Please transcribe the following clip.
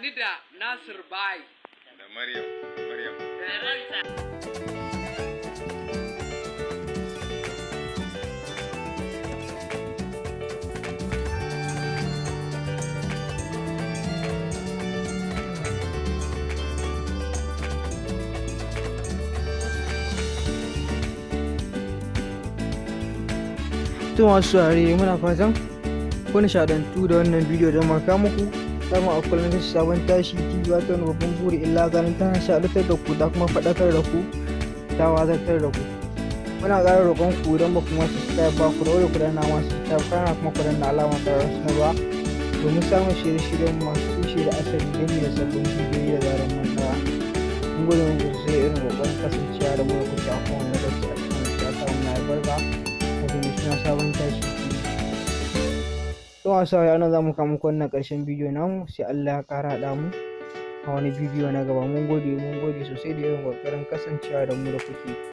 ni da Nasir Bai. Da Maryam. Da Ranta. To masu saurare muna fatan kun nishaɗantu da wannan bidiyo da muka muku. Dama a kullum da sabon tashi TV wata wani babban buri illa ganin ta nishaɗantar da ku ta kuma faɗakar da ku ta wazantar da ku. Muna ƙara roƙon ku idan ba ku ma subscribe ba ku daure ku danna ma subscribe kana kuma ku danna alamar ƙararrawar sanarwa domin samun shirye-shiryen masu tushe da asali gami da sabbin bidiyoyi da zarar mun ɗaura. Mun gode muku sosai irin ƙoƙarin kasancewa da mu da kuke a kowane lokaci a cikin siyasa mun albarka. Suna sabon tashi. Don wasu saurari nan za mu kama wannan ƙarshen bidiyo namu sai Allah ya ƙara haɗa mu a wani bidiyo na gaba. Mun gode sosai da irin ƙoƙarin kasancewa da mu da kuke.